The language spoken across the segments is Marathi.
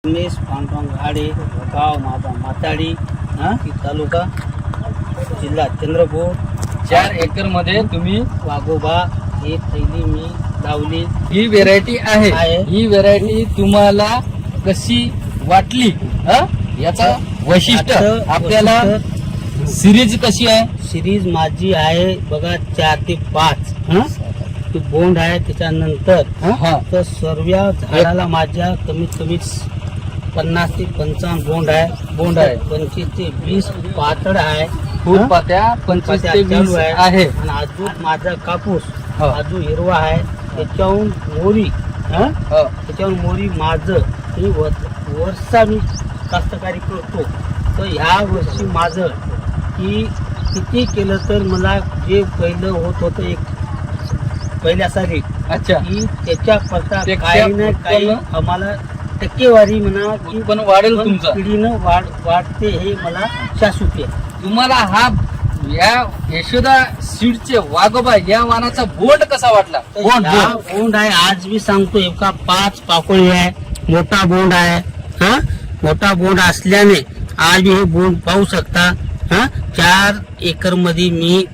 रमेश पांडुरंग घाडे, गाव माझा माताडी, तालुका जिल्हा चंद्रपूर. 4 एकर मध्ये तुम्ही वाघोबा ही पहिली मी लावली. ही व्हेरायटी आहे. ही व्हेरायटी तुम्हाला कशी वाटली? याचा वैशिष्ट्य आपल्याला सिरीज कशी आहे? सिरीज माझी आहे बघा 4 ते 5 ती बोंड आहे. त्याच्यानंतर तर सर्व झाडाला माझ्या कमीत कमी 50 ते 55 बोंड आहे. 25 ते 20 पातळ आहे. फूल पात्या 25 ते 20 आहे. आणि अजून माझा कापूस अजून हिरवा आहे. त्याच्याहून मोरी त्याच्याहून मोरी माझं ही वर्षा मी कास्तकारी करतो. तर ह्या वर्षी माझं की किती केलं तर मला जे पहिलं होत होतं एक पहिल्या साली की त्याच्या करता काही ना काही आम्हाला टक्केवारी म्हणा की पण वाढेल तुमचं पिढीनं वाढते हे मला शाश्वत आहे. तुम्हाला हा या यशोदा सीडचे वाघोबा या वाणाचा बोंड कसा वाटला? बोंड आहे आज मी सांगतो एका 5 पाकोळी आहे. मोठा बोंड आहे. मोठा बोंड असल्याने आज मी हे बोंड पाहू शकता. 4 एकर मध्ये मी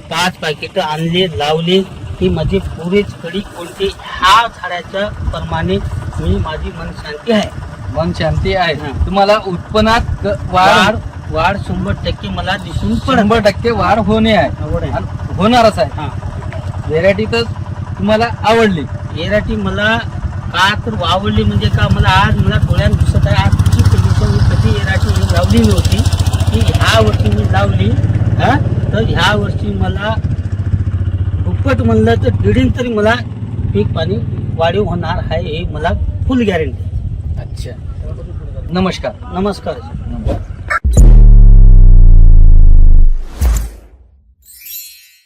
5 पॅकेट आणले लावले. ही माझी पुरेच कडी कोणती ह्या झाडाच्या प्रमाणे मी माझी मन शांती आहे. मन शांती आहे. तुम्हाला उत्पन्नात वाढ 100% मला दिसून 100% वाढ होणे आहे. होणारच आहे. व्हेरायटी तर तुम्हाला आवडली. व्हेरायटी मला का तर आवडली म्हणजे का मला आज मला डोळ्यात दिसत आहे. आजची कंडिशन मी कधी व्हेरायटी लावली नव्हती की ह्या वर्षी मी लावली. तर ह्या वर्षी मला दुप्पट म्हणलं तर दीडीन तरी मला पीक पाणी वाढीव होणार आहे हे मला फुल गॅरंटी. अच्छा. नमस्कार.